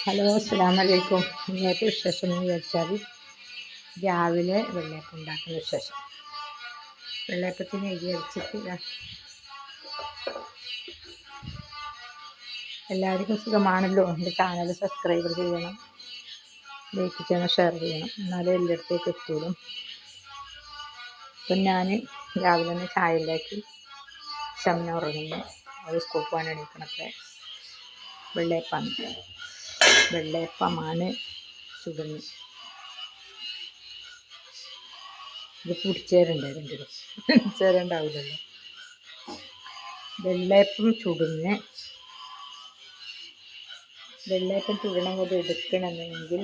Hello, അസ്സലാമു അലൈക്കും. ഇന്നത്തെ വിശേഷം എന്ന് വിചാരിച്ചാൽ രാവിലെ വെള്ളയപ്പം ഉണ്ടാക്കുന്ന വിശേഷം. വെള്ളയപ്പത്തിന് അരി അരച്ചിട്ട് എല്ലാവർക്കും സുഖമാണല്ലോ. എൻ്റെ ചാനൽ സബ്സ്ക്രൈബ് ചെയ്യണം, ലൈക്ക് ചെയ്യണം, ഷെയർ ചെയ്യണം, എന്നാലേ എല്ലായിടത്തേക്ക് എത്തുള്ളൂ. അപ്പം ഞാൻ രാവിലെ തന്നെ ചായ ഉണ്ടാക്കി ശമന ഉറങ്ങുന്നു. അത് സ്കൂൾ പോകാൻ എണീക്കണത്തെ വെള്ളയപ്പമാണ് ചുടുന്നു. ഇത് പിടിച്ചേരുണ്ടായിരുന്നെങ്കിലും പിടിച്ചേരുണ്ടാവില്ലല്ലോ. വെള്ളയപ്പം ചുടണം കൊണ്ട് എടുക്കണമെങ്കിൽ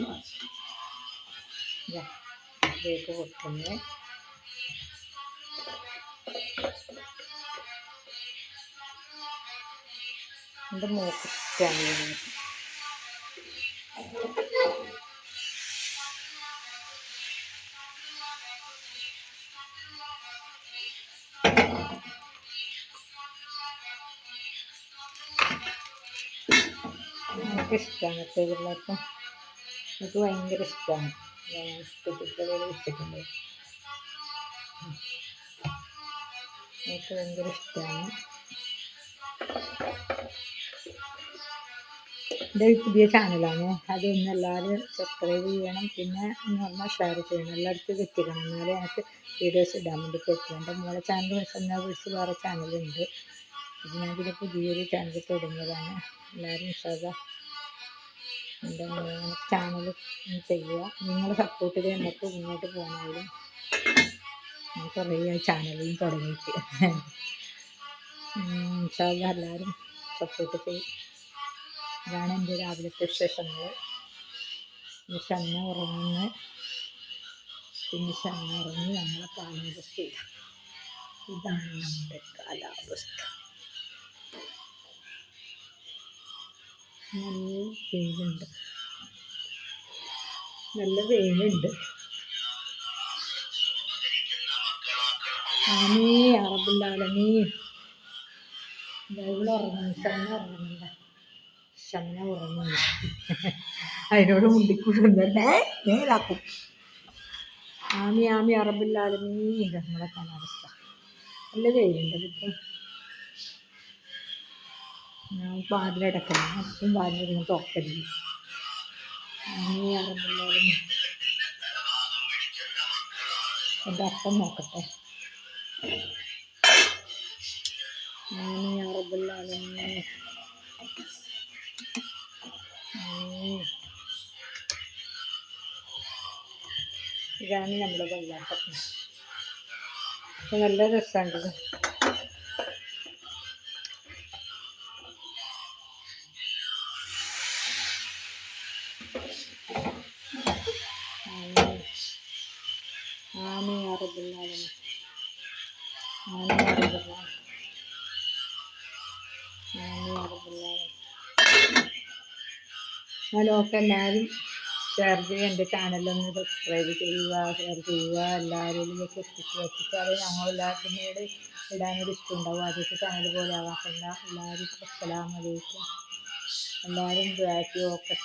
ഇതിലേക്ക് കൊടുക്കുന്നു. എൻ്റെ മൂക്കിട്ടാണ് എനിക്കിഷ്ടമാണ് വെള്ളയപ്പം. എനിക്ക് ഭയങ്കര ഇഷ്ടമാണ്. വെച്ചിട്ടുണ്ട്. എനിക്ക് ഭയങ്കര ഇഷ്ടമാണ്. ഇതൊരു പുതിയ ചാനലാണ്. അതൊന്ന് എല്ലാവരും സബ്സ്ക്രൈബ് ചെയ്യണം, പിന്നെ നമ്മൾ ഷെയർ ചെയ്യണം, എല്ലായിടത്തും എത്തിക്കണം, എന്നാലേ എനിക്ക് വീഡിയോസ് ഇടാൻ വേണ്ടി പറ്റും. എൻ്റെ മോളെ ചാനൽ വിളിച്ച് വേറെ ചാനലുണ്ട്. ഇത് ഞാനിത് പുതിയൊരു ചാനൽ തുടങ്ങിയതാണ്. എല്ലാവരും എൻ്റെ ചാനൽ ചെയ്യുക. നിങ്ങൾ സപ്പോർട്ട് ചെയ്ത് നമുക്ക് മുന്നോട്ട് പോകാനായാലും. കുറേ ചാനലും തുടങ്ങിയിട്ട് എല്ലാവരും സപ്പോർട്ട് ചെയ്യും. ഇതാണ് എൻ്റെ രാവിലത്തെ വിശേഷങ്ങൾ. ഷമ്മ ഉറങ്ങി നമ്മളെ കാലാവസ്ഥ. ഇതാണ് നമ്മുടെ കാലാവസ്ഥ. നല്ല വെയിലുണ്ട്. അറബില്ലാലമീ ഇവിടെ ഷമ്മ ഉറങ്ങുന്നു. അതിനോട് മുണ്ടിക്കൂടുന്നല്ലേ നേരാക്കും. ആമി അറബില്ലാലമീ. നമ്മളെ കാലാവസ്ഥ നല്ല വെയിലുണ്ട്. ഇപ്പം ഞാൻ വാതിലടക്കണം. അപ്പം വാതിലടങ്ങ് തുറക്കരുത്. ആമി അറബില്ലാലമീ. എൻ്റെ അപ്പം നോക്കട്ടെ. ആമി അറബില്ലാലമീ. ഇതാണ് നമ്മുടെ വെള്ളയപ്പം. നല്ല രസമുണ്ട്. ആമി അറബില്ലാലമീ. ഹലോക്കെ എല്ലാവരും ഷെയർ ചെയ്യുക. എൻ്റെ ചാനലൊന്ന് സബ്സ്ക്രൈബ് ചെയ്യുക, ഷെയർ ചെയ്യുക. എല്ലാവരിലേക്ക് എത്തിച്ചാൽ ഞങ്ങളെല്ലാവർക്കും കൂടെ ഇടാനൊരു ഇഷ്ടമുണ്ടാവും. ആദ്യത്തെ ചാനൽ പോലെ ആവാക്കണ്ട. എല്ലാവരും അസ്സലാമു അലൈക്കും. എല്ലാവരും ദുആ ചെയ്യുക. ഓക്കെ.